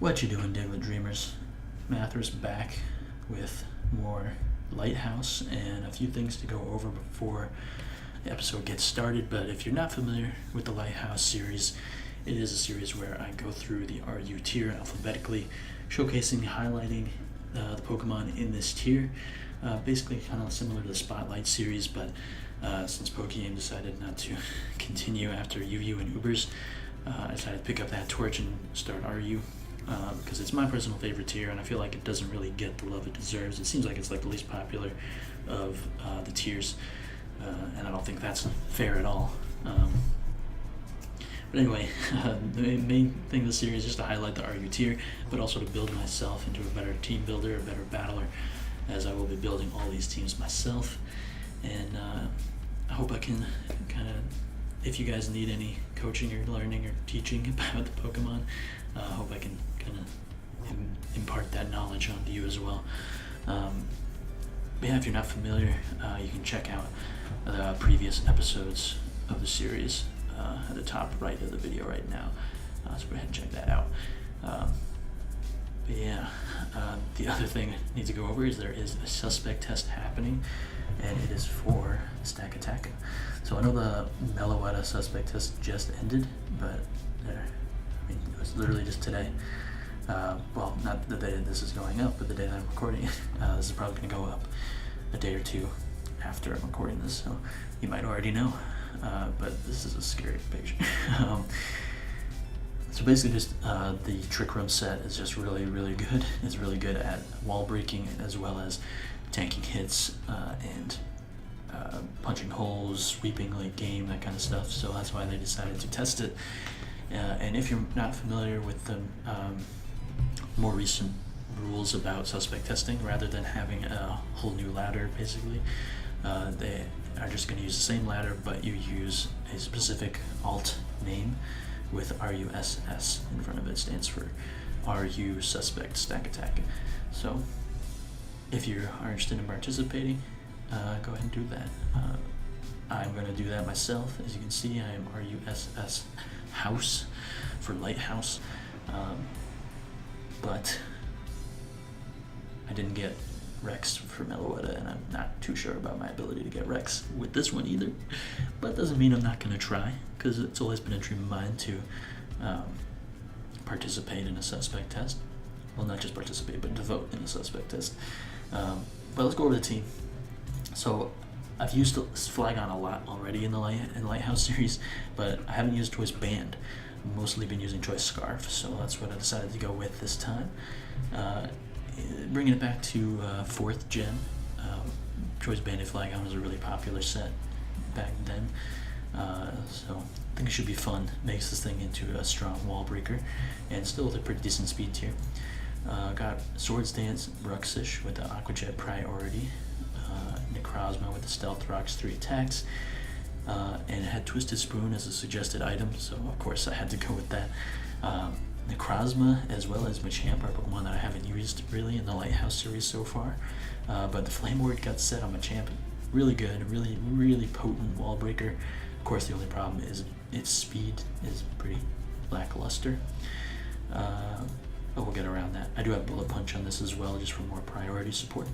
What you doing, Diggletdreamers? Mathers back with more Lighthaus and a few things to go over before the episode gets started. But if you're not familiar with the Lighthaus series, it is a series where I go through the RU tier alphabetically, showcasing, highlighting the Pokemon in this tier. Basically kind of similar to the Spotlight series, but since Pokegame decided not to continue after UU and Ubers, I decided to pick up that torch and start RU. Because it's my personal favorite tier, and I feel like it doesn't really get the love it deserves. It seems like it's like the least popular of the tiers, and I don't think that's fair at all. But anyway, the main thing of the series is just to highlight the RU tier, but also to build myself into a better team builder, a better battler, as I will be building all these teams myself. And I hope I can kind of, if you guys need any coaching or learning or teaching about the Pokemon, I hope I can kind of impart that knowledge onto you as well. But yeah, if you're not familiar, you can check out the previous episodes of the series at the top right of the video right now. So go ahead and check that out. But yeah, the other thing I need to go over is there is a suspect test happening, and it is for Stack Attack. So I know the Meloetta suspect test just ended, but it was literally just today. Well, not the day this is going up, but the day that I'm recording it. This is probably going to go up a day or two after I'm recording this, so you might already know. But this is a scary page. So basically just the Trick Room set is just really, really good. It's really good at wall breaking as well as tanking hits and punching holes, sweeping late game, that kind of stuff. So that's why they decided to test it. And if you're not familiar with the more recent rules about suspect testing, rather than having a whole new ladder, basically, they are just going to use the same ladder, but you use a specific alt name with RUSS in front of it. Stands for RU Suspect Stack Attack. So if you are interested in participating, go ahead and do that. I'm going to do that myself. As you can see, I am RUSS House for Lighthaus, but I didn't get Rex for Meloetta, and I'm not too sure about my ability to get Rex with this one either. But it doesn't mean I'm not going to try, because it's always been a dream of mine to participate in a suspect test. Well, not just participate, but to vote in a suspect test. But let's go over the team. So I've used Flygon a lot already in the Lighthaus series, but I haven't used Choice Band. I've mostly been using Choice Scarf, so that's what I decided to go with this time. Bringing it back to 4th gen, Choice Banded Flygon was a really popular set back then, so I think it should be fun. Makes this thing into a strong wall breaker, and still with a pretty decent speed tier. Got Swords Dance Bruxish with the Aqua Jet priority, Necrozma with the Stealth Rocks 3 attacks, and it had Twisted Spoon as a suggested item, so of course I had to go with that. Necrozma as well as Machamp are Pokemon that I haven't used really in the Lighthaus series so far, but the Flame Ward got set on Machamp. Really good, really potent wall breaker. Of course, the only problem is its speed is pretty lackluster, but we'll get around that. I do have Bullet Punch on this as well, just for more priority support.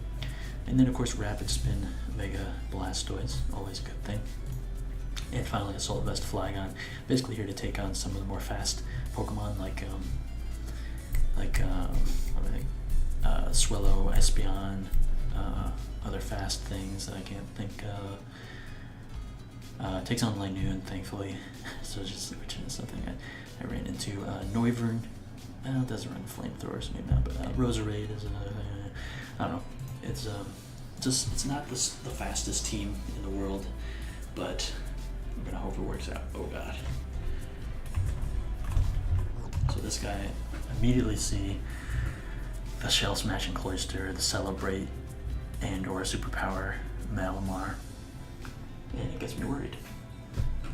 And then of course Rapid Spin Mega Blastoise, always a good thing. And finally Assault Vest Flygon, basically here to take on some of the more fast Pokemon like Swellow, Espeon, other fast things that I can't think of. Takes on Linoone, thankfully, so which is something I ran into. Noivern, it doesn't run Flamethrowers, maybe not, but Roserade is another thing. I don't know. It's not the fastest team in the world, but I'm gonna hope it works out. Oh god. So this guy, immediately see the Shell Smashing Cloyster, the Celebrate, and or Superpower Malamar, and it gets me worried.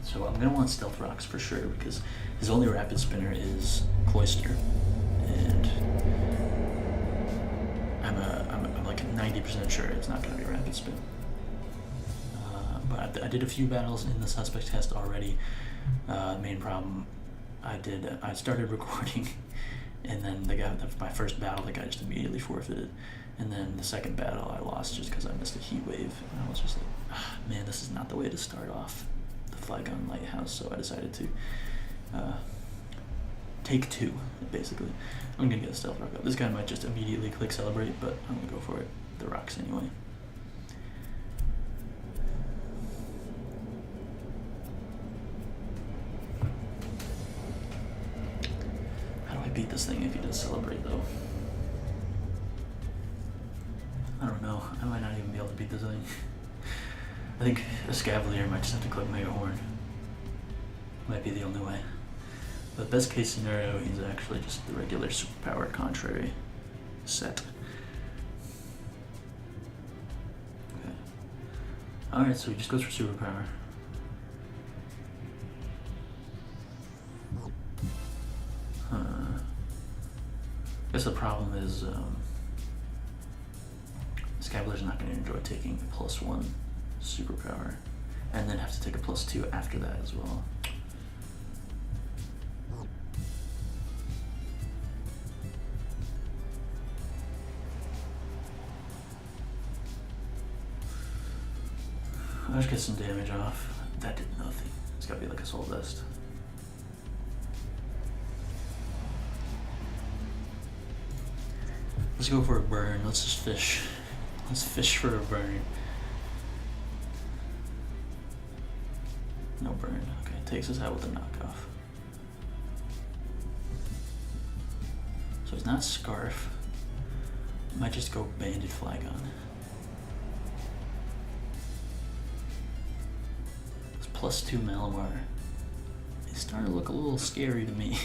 So I'm gonna want Stealth Rocks for sure, because his only Rapid Spinner is Cloyster, and I'm like 90% sure it's not gonna be Rapid Spin. But I did a few battles in the suspect test already. Main problem, I started recording And then my first battle, the guy just immediately forfeited. And then the second battle I lost just because I missed a heat wave. And I was just like, man, this is not the way to start off the Flygon Lighthaus. So I decided to take 2, basically. I'm gonna get a stealth rock up. This guy might just immediately click celebrate, but I'm gonna go for it. The rocks anyway. How do I beat this thing if he does celebrate though? I don't know. I might not even be able to beat this thing. I think a Scavalier might just have to click Mega Hoenn. Might be the only way. But best case scenario, he's actually just the regular superpowered contrary set. Okay. Alright, so he just goes for superpower. I guess the problem is Scavalier's not going to enjoy taking +1 superpower and then have to take a +2 after that as well. I'll just get some damage off. That did nothing. It's gotta be like a soul dust. Let's go for a burn. Let's just fish. Let's fish for a burn. No burn. Okay, takes us out with a knockoff. So it's not Scarf. Might just go Banded Flygon. It's +2 Malamar. It's starting to look a little scary to me.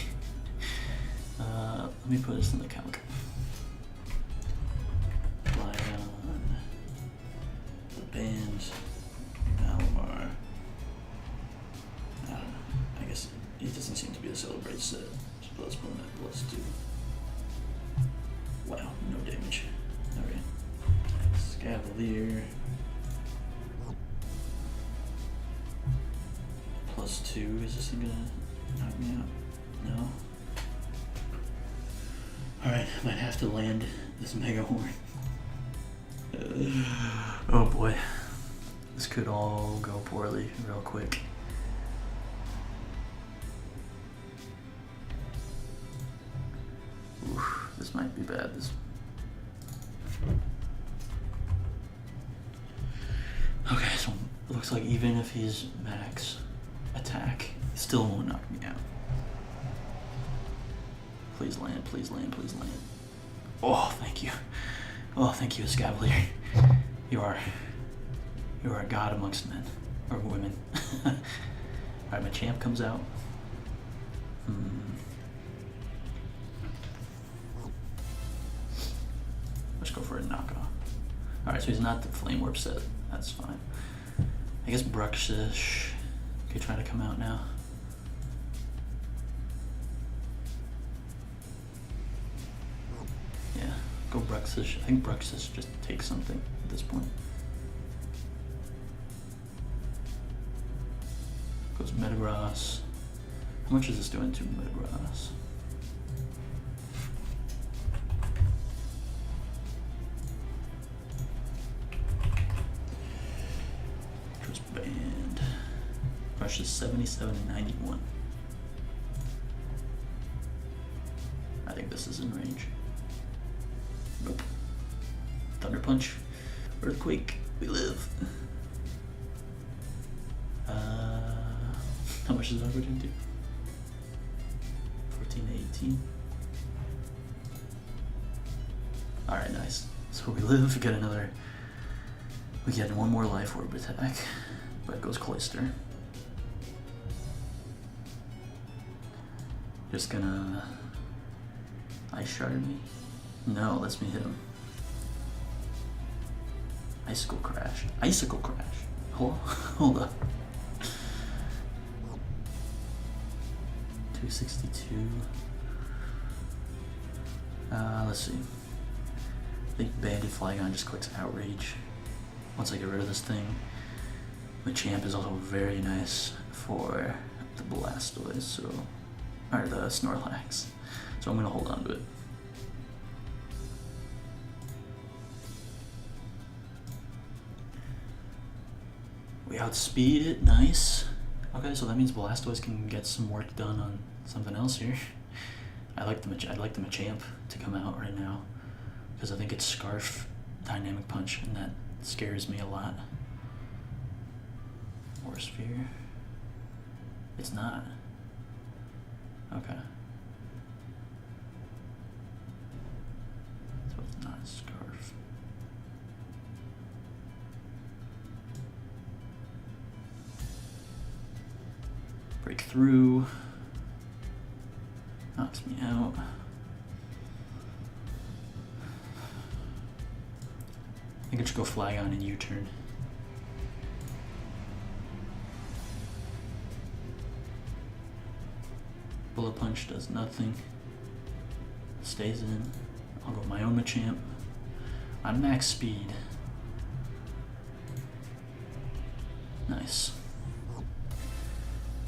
Let me put this in the calc. Flygon. The band. Malamar. I don't know. I guess it doesn't seem to be a celebrate set. So let's put him at +2. Wow, no damage. Alright. Scavalier. +2. Is this thing gonna knock me out? No. Alright, I might have to land this Mega Hoenn. Oh boy. This could all go poorly real quick. Oof, this might be bad. Okay, so it looks like even if he's max attack, he still won't knock me out. Please land, please land, please land. Oh, thank you. Oh, thank you, Scavalier. You are a god amongst men, or women. Alright, my champ comes out. Let's go for a knockoff. Alright, so he's not the Flame Warp set. That's fine. I guess Bruxish could try to come out now. Yeah, go Bruxish. I think Bruxish just takes something at this point. Goes Metagross. How much is this doing to Metagross? Just banned. Rush is 77 and 91. I think this is in range. Nope. Thunder Punch. Earthquake. We live. How much is opportunity? 14 to 18. Alright, nice. So we live, we get another. We get one more life orb attack. But it goes Cloyster. Just gonna Ice Shard me? No, lets me hit him. Icicle Crash. Icicle Crash. Hold up. 262. Let's see. I think Banded Flygon just clicks Outrage. Once I get rid of this thing. Machamp is also very nice for the Blastoise, so. Or the Snorlax. So I'm gonna hold on to it. We outspeed it, nice. Okay, so that means Blastoise can get some work done on something else here. I'd like the Machamp to come out right now because I think it's Scarf Dynamic Punch, and that scares me a lot. Or Sphere. It's not. Okay. So it's not Scarf. Break through. Knocks me out. I think I should go Flygon and U-turn. Bullet Punch does nothing. Stays in. I'll go my own Machamp. I'm max speed. Nice.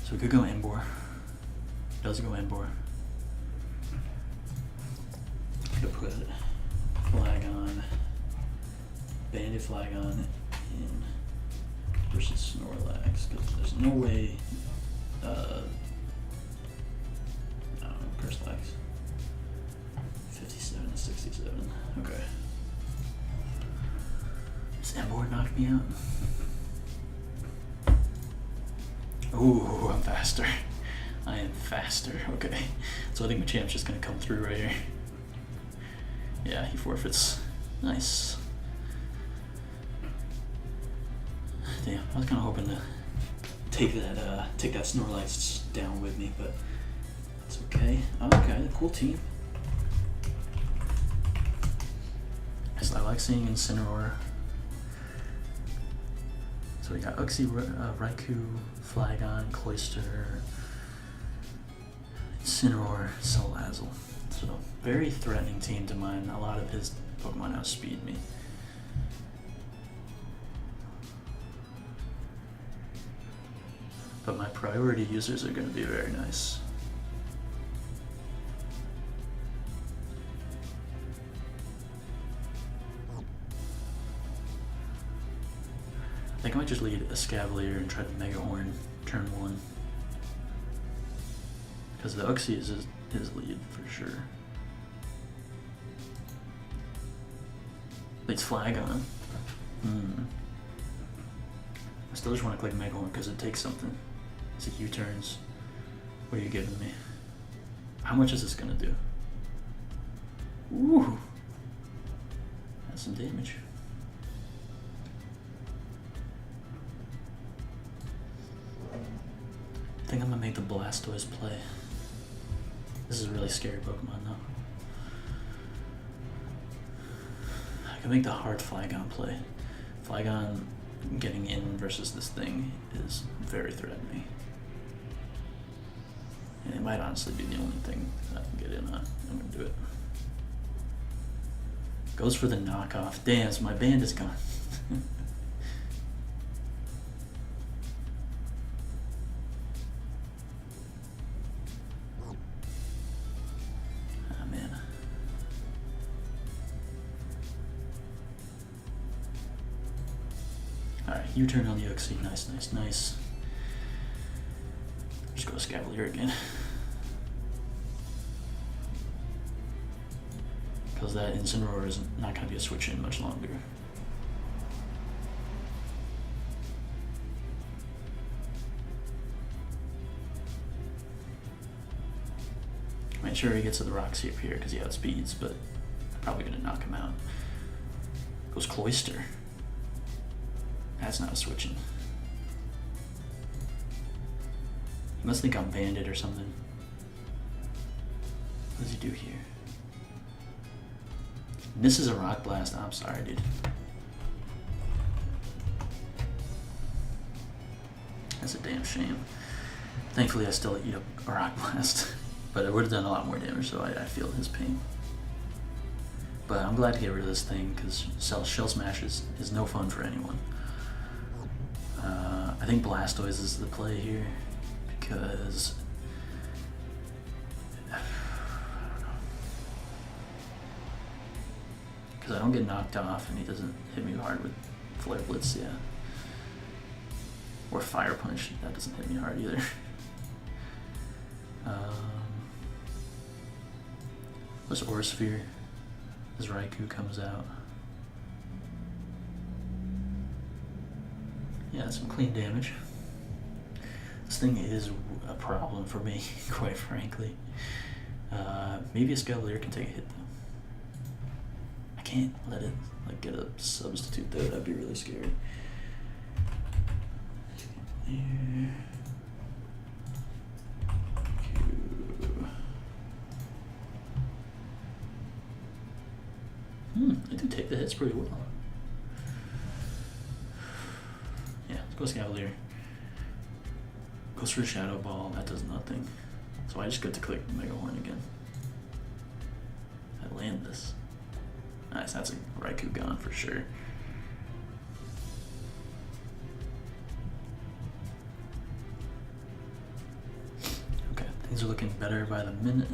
So we could go Emboar. Does go Emboar. Could put Flygon, Banded Flygon in versus Snorlax, because there's no way. Curse Lax. 57 to 67. Okay. Does Emboar knock me out? Ooh, I'm faster. I am faster. Okay. So I think Machamp's just gonna come through right here. Yeah, he forfeits. Nice. Damn, I was kind of hoping to take that Snorlax down with me, but that's okay. Okay, cool team. I like seeing Incineroar. So we got Uxie, Raikou, Flygon, Cloyster, Incineroar, Salazzle. So very threatening team to mine. A lot of his Pokemon outspeed me. But my priority users are going to be very nice. I think I might just lead a Scavalier and try to Mega Hoenn turn 1. Because the Uxie is his lead for sure. Leads Flygon. I still just want to click Mega Hoenn because it takes something. It's a U-turns. What are you giving me? How much is this gonna do? Ooh! That's some damage. I think I'm gonna make the Blastoise play. This is a really scary Pokemon though. I can make the hard Flygon play. Flygon getting in versus this thing is very threatening. And it might honestly be the only thing that I can get in on. I'm gonna do it. Goes for the knockoff. Damn, so my band is gone. Alright, U-turn on the Uxie. Nice, nice, nice. Just go Scavalier again. Because that Incineroar is not going to be a switch in much longer. Make sure he gets to the Roxy up here because he outspeeds, but probably going to knock him out. Goes Cloyster. That's not a switching. He must think I'm banded or something. What does he do here? Misses a Rock Blast. I'm sorry, dude. That's a damn shame. Thankfully, I still eat up a Rock Blast, but it would have done a lot more damage, so I feel his pain. But I'm glad to get rid of this thing because Shell Smash is no fun for anyone. I think Blastoise is the play here because because I don't get knocked off and he doesn't hit me hard with Flare Blitz, yeah. Or Fire Punch, that doesn't hit me hard either. This Aura Sphere, as Raikou comes out. Yeah, some clean damage. This thing is a problem for me, quite frankly. Maybe a Scavalier can take a hit though. I can't let it like get a substitute though, that'd be really scary. I do take the hits pretty well. Yeah, let's go Scavalier. Goes for a Shadow Ball, that does nothing. So I just get to click Mega Hoenn again. I land this. Nice, that's a Raikou gone for sure. Okay, things are looking better by the minute.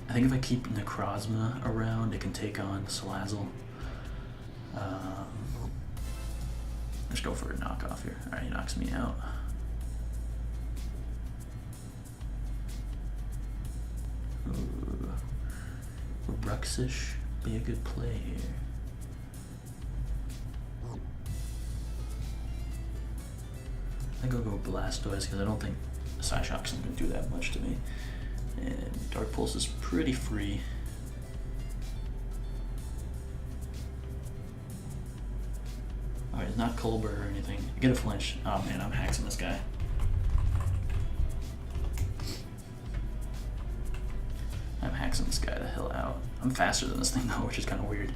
I think if I keep Necrozma around, it can take on Salazzle. Let's go for a knockoff here. Alright, he knocks me out. Ooh. Would Bruxish be a good play here? I think I'll go Blastoise because I don't think Psyshock's going to do that much to me. And Dark Pulse is pretty free. Alright, it's not Colbur or anything. I get a flinch. Oh man, I'm hexing this guy. I'm hexing this guy the hell out. I'm faster than this thing though, which is kind of weird.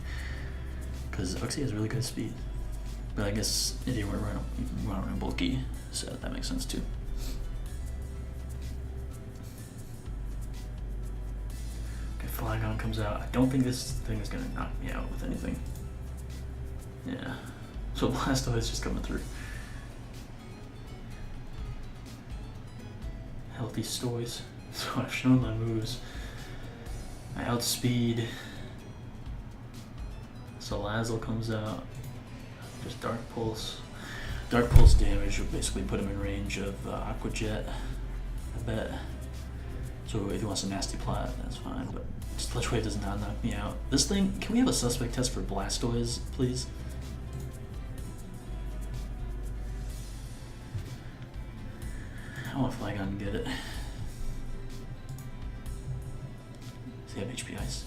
Because Uxie has really good speed. But I guess Idiot went running bulky, so that makes sense too. Flygon comes out. I don't think this thing is going to knock me out with anything. Yeah. So Blastoise is just coming through. Healthy Stoys. So I've shown my moves. I outspeed. Salazzle comes out. Just Dark Pulse. Dark Pulse damage would basically put him in range of Aqua Jet, I bet. So if he wants a Nasty Plot, that's fine, but Sludge Wave does not knock me out. This thing, can we have a suspect test for Blastoise, please? I want Flygon to get it. Does he have HP Ice?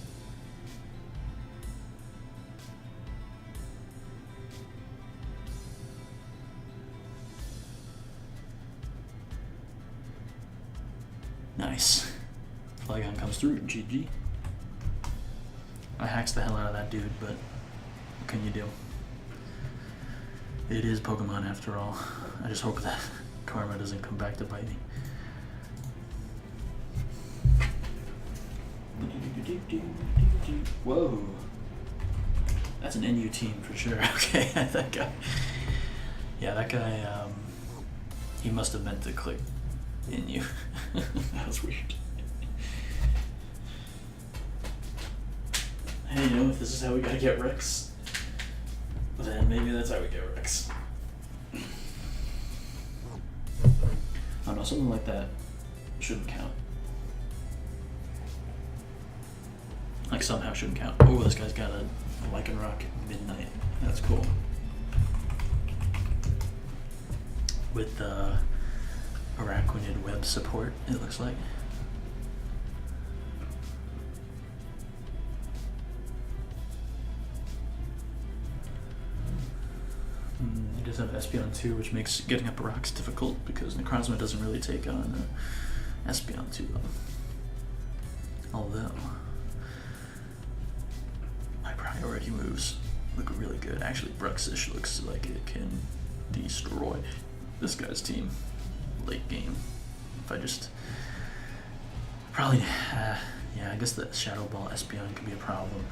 Nice. Flygon comes through, GG. I hacked the hell out of that dude, but what can you do? It is Pokemon after all. I just hope that karma doesn't come back to bite me. Whoa. That's an NU team for sure. Okay, that guy. Yeah, that guy, he must have meant to click NU. That was weird. Hey, you know, if this is how we gotta get Rex, then maybe that's how we get Rex. I don't know, something like that shouldn't count. Like somehow shouldn't count. Oh, this guy's got a Lycanroc Midnight. That's cool. With Araquanid Web support, it looks like. He does have Espeon 2, which makes getting up rocks difficult because Necrozma doesn't really take on Espeon 2 though. Although my priority moves look really good. Actually, Bruxish looks like it can destroy this guy's team late game. If I just probably yeah, I guess the Shadow Ball Espeon could be a problem,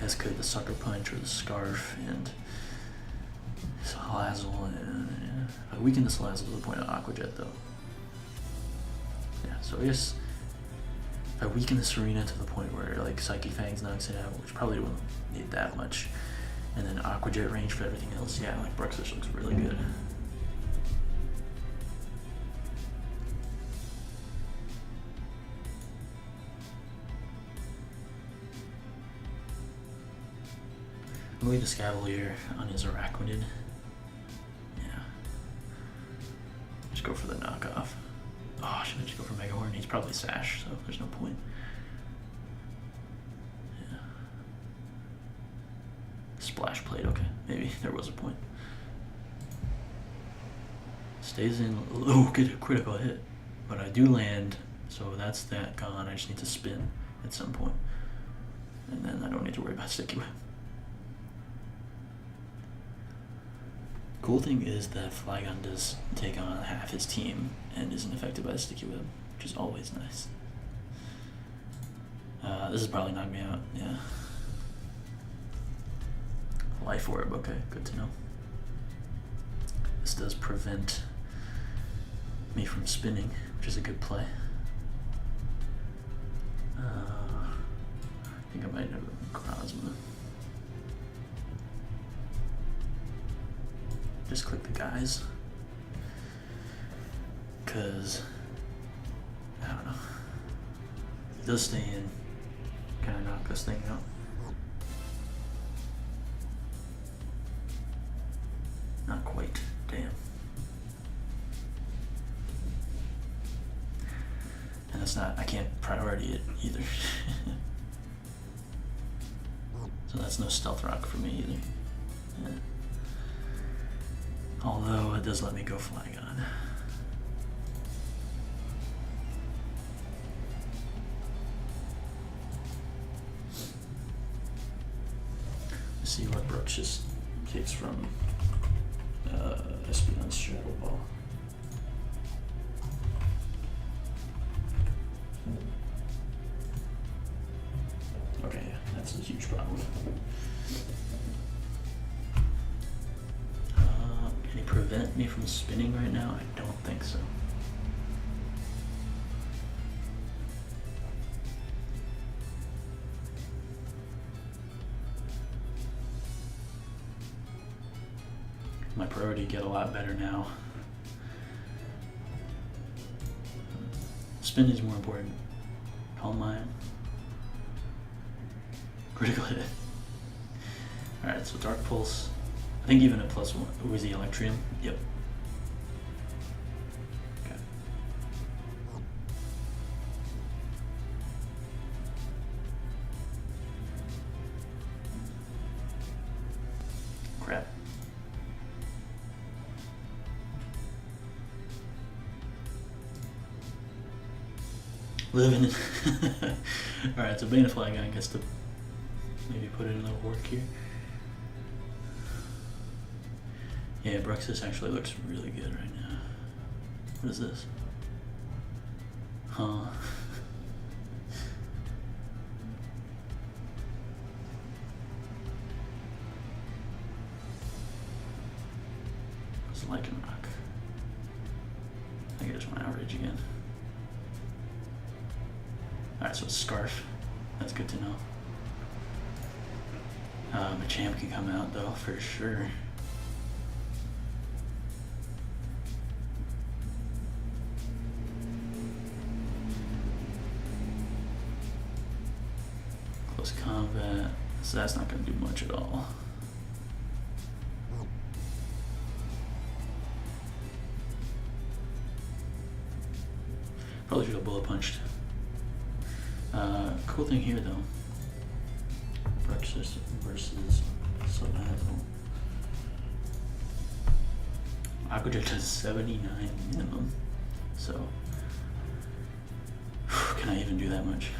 as could the Sucker Punch or the Scarf and Salazzle. And I weaken the Salazzle to the point of Aqua Jet though. Yeah, so I guess If I weaken the Serena to the point where like Psychic Fangs knocks it out, which probably won't need that much, and then Aqua Jet range for everything else, yeah, like Bruxish looks really good. I'm going to Scavalier on his Araquanid. Yeah. Just go for the knockoff. Oh, should I just go for Mega Horn? He's probably Sash, so there's no point. Yeah. Splash Plate, okay. Maybe there was a point. Stays in. Oh, get a critical hit. But I do land, so that's that gone. I just need to spin at some point. And then I don't need to worry about Sticky Web. Cool thing is that Flygon does take on half his team and isn't affected by the Sticky Web, which is always nice. This is probably knocked me out, yeah. Life Orb, okay, good to know. This does prevent me from spinning, which is a good play. I think I might have a Crozma. Just click the guys, cause I don't know. It does stay in. Can I knock this thing out? Not quite. Damn. And it's not. I can't priority it either. So that's no Stealth Rock for me either. Yeah. Although it does let me go Flygon. Let's see what Bruxish takes from Espeon's Shadow Ball. Okay, yeah, that's a huge problem. Can he prevent me from spinning right now? I don't think so. My priority get a lot better now. Spin is more important. Calm Mind. Critical hit. Alright, so Dark Pulse. I think even at +1. Who was the Electrium? Yep. Okay. Crap. Living in. Alright, so Banded Flygon gets to maybe put in a little work here. Yeah, Bruxish actually looks really good right now. What is this? Huh. It's like a rock. I think I just went outrage again. Alright, so it's Scarf. That's good to know. My champ can come out though, for sure. Close combat, so that's not going to do much at all. Probably should have bullet punched. Cool thing here though. Bruxish versus Solazzle. Aqua Jet does 79 minimum, so can I even do that much?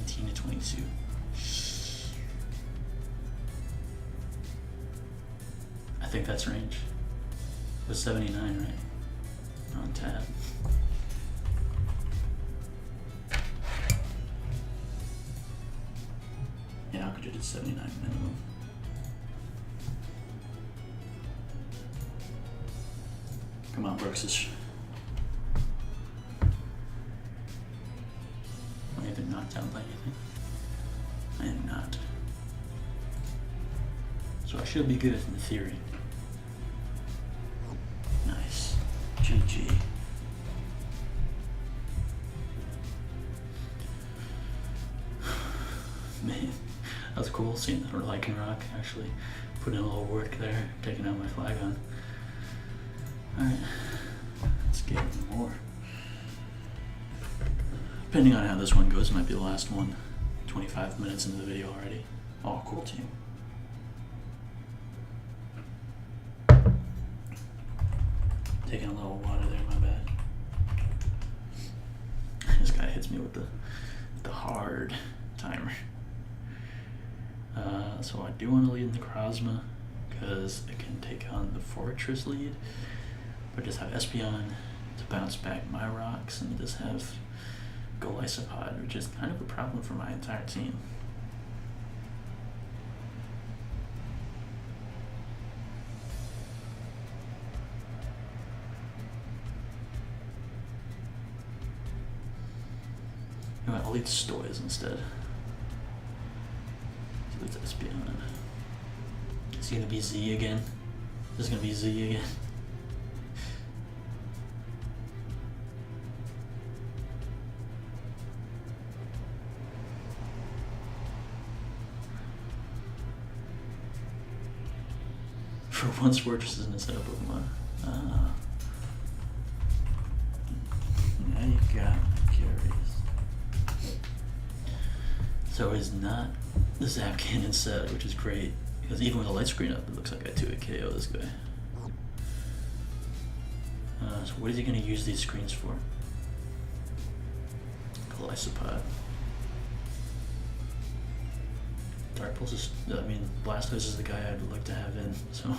To 22. I think that's range. It was 79, right? On tab. Yeah, Aqua Jet did 79 minimum. Come on, Brooksish. Am I even knocked down by anything? I am not. So I should be good in theory. Nice. GG. Man, that was cool seeing that Lycanroc actually put in a little work there, taking out my Flygon. Alright, let's get more. Depending on how this one goes, it might be the last one. 25 minutes into the video already. Oh, cool team. Taking a little water there, my bad. This guy hits me with the hard timer. So I do want to lead in the Krozma because it can take on the Fortress lead, but just have Espeon to bounce back my rocks and just have Golisopod, which is kind of a problem for my entire team. You know what, I'll lead Stoys instead. Let's Espeon. Is he gonna be Z again? This is gonna be Z again. For once, Fortress isn't a setup Pokemon. Now you got Curious. So he's not the Zap Cannon set, which is great, because even with the light screen up, it looks like I 2-hit KO this guy. So what is he going to use these screens for? Golisopod. Dark Pulse is, I mean, Blastoise is the guy I'd like to have in, so.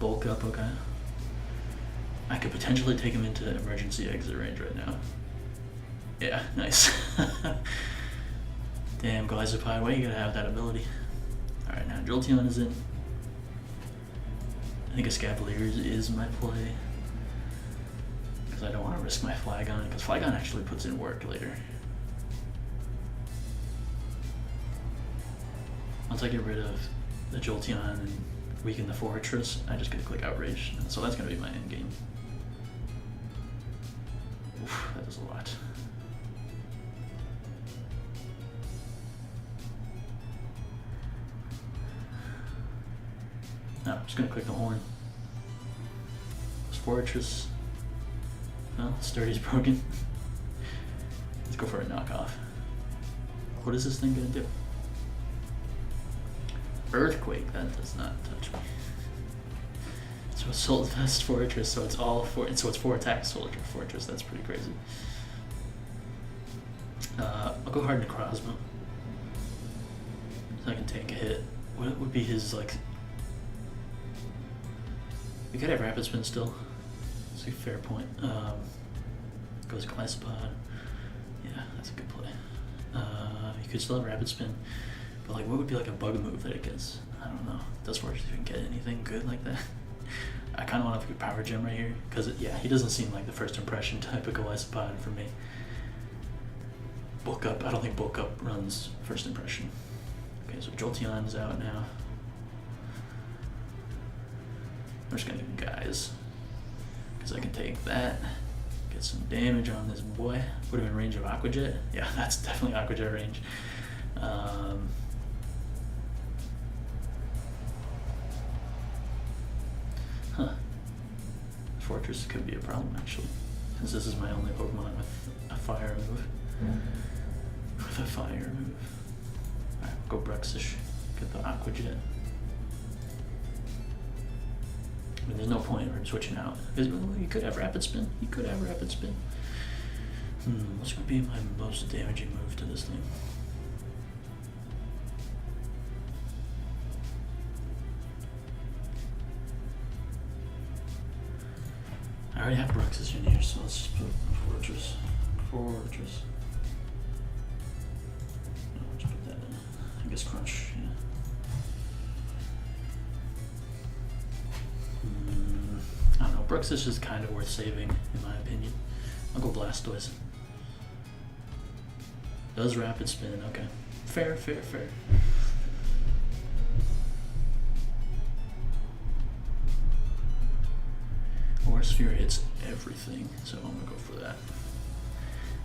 Bulk up, okay. I could potentially take him into emergency exit range right now. Yeah, nice. Damn, Golisopod, why you gotta have that ability? Alright, now Jolteon is in. I think Escavalier is my play. Because I don't want to risk my Flygon, because Flygon actually puts in work later. Once I get rid of the Jolteon and weaken the Fortress, I just get to click Outrage. So that's going to be my end game. Oof, that is a lot. No, I'm just going to click the Hoenn. This Fortress. Well, Sturdy's broken. Let's go for a knockoff. What is this thing going to do? Earthquake, that does not touch me. So Assault Vest Fortress, so it's all so it's 4 attacks Soldier Fortress, that's pretty crazy. I'll go hard to Krozma. So I can take a hit. What would be his, like... We could have Rapid Spin still. That's a fair point. Goes Golisopod. Yeah, that's a good play. You could still have Rapid Spin. But like, what would be like a bug move that it gets? I don't know. Does Fortress even get anything good like that? I kind of want to pick a Power Gem right here. Because, yeah, he doesn't seem like the first impression type of Golisopod for me. Bulk Up. I don't think Bulk Up runs first impression. Okay, so Jolteon's out now. I'm just going to do Guys. Because I can take that. Get some damage on this boy. Put him in range of Aqua Jet. Yeah, that's definitely Aqua Jet range. Huh. Fortress could be a problem actually, since this is my only Pokemon with a fire move. With a fire move. Alright, go Bruxish. Get the Aqua Jet. I mean, there's no point in switching out. You could have Rapid Spin. You could have Rapid Spin. What's going to be my most damaging move to this thing? I already have Bruxish in here, so let's just put Fortress. Fortress. No, let's put that in. I guess Crunch, yeah. I don't know, Brooks is just kind of worth saving, in my opinion. I'll go Blastoise. Does rapid spin, okay. Fair. Aura Sphere hits everything, so I'm gonna go for that.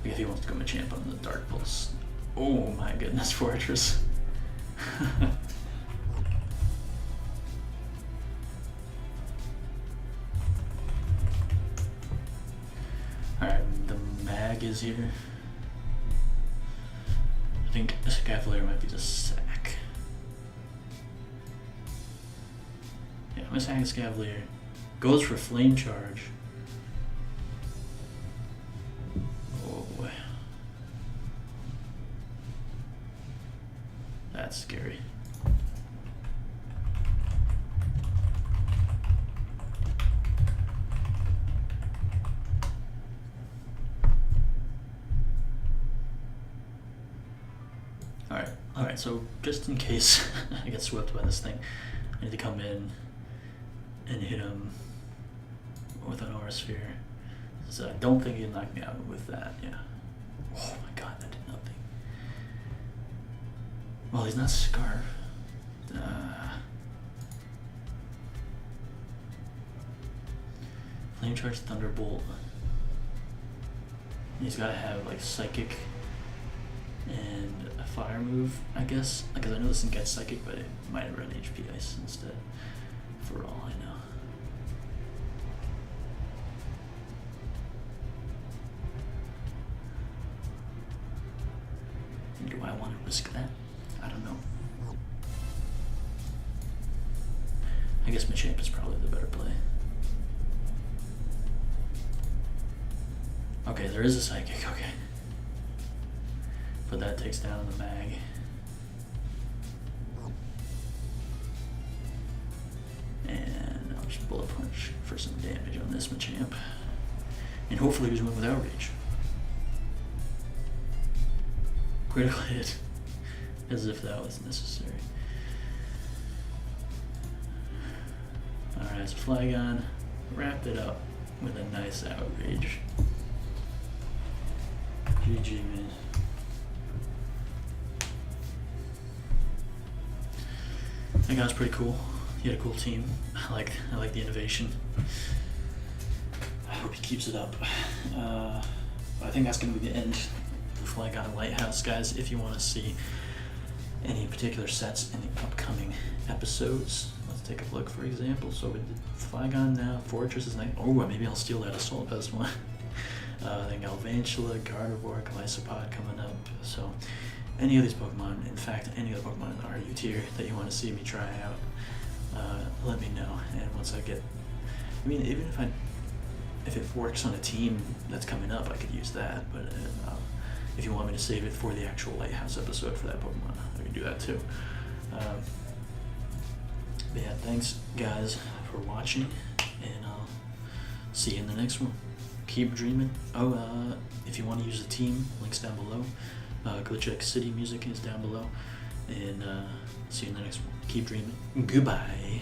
If he wants to go Machamp on the Dark Pulse. Oh my goodness, Fortress. Alright, the Mag is here. I think Scavalier might be the sack. Yeah, I'm gonna sack Scavalier. Goes for Flame Charge. Oh boy. That's scary. Alright, so just in case I get swept by this thing, I need to come in and hit him with an Aura Sphere. So I don't think he'd knock me out with that, yeah. Oh my god, that did nothing. Well, he's not Scarf. Flame Charge, Thunderbolt. He's gotta have like Psychic and a Fire move, I guess. Because I know this thing gets Psychic, but it might run HP Ice instead, for all I know. Do I want to risk that? I don't know. I guess Machamp is probably the better play. Okay, there is a Psychic, okay. But that takes down the Mag. And I'll just Bullet Punch for some damage on this Machamp. And hopefully we just win without Rage. Critical hit, as if that was necessary. Alright, so Flygon wrapped it up with a nice outrage. GG, man. That guy's pretty cool. He had a cool team. I like the innovation. I hope he keeps it up. But I think that's gonna be the end. Flygon and Lighthaus, guys. If you want to see any particular sets in the upcoming episodes, let's take a look. For example, so we did Flygon now. Fortress is nice. Oh, maybe I'll steal that Assault Vest one. Then Galvantula, Gardevoir, Glycopod coming up. So any of these Pokemon, in fact, any of the Pokemon in the RU tier that you want to see me try out, let me know. And once I get, I mean, even if it works on a team that's coming up, I could use that. But if you want me to save it for the actual Lighthaus episode for that Pokemon, I can do that too. But yeah, thanks guys for watching, and I'll see you in the next one. Keep dreaming. Oh, if you want to use a team, links down below. GlitchxCity music is down below, and see you in the next one. Keep dreaming. Goodbye.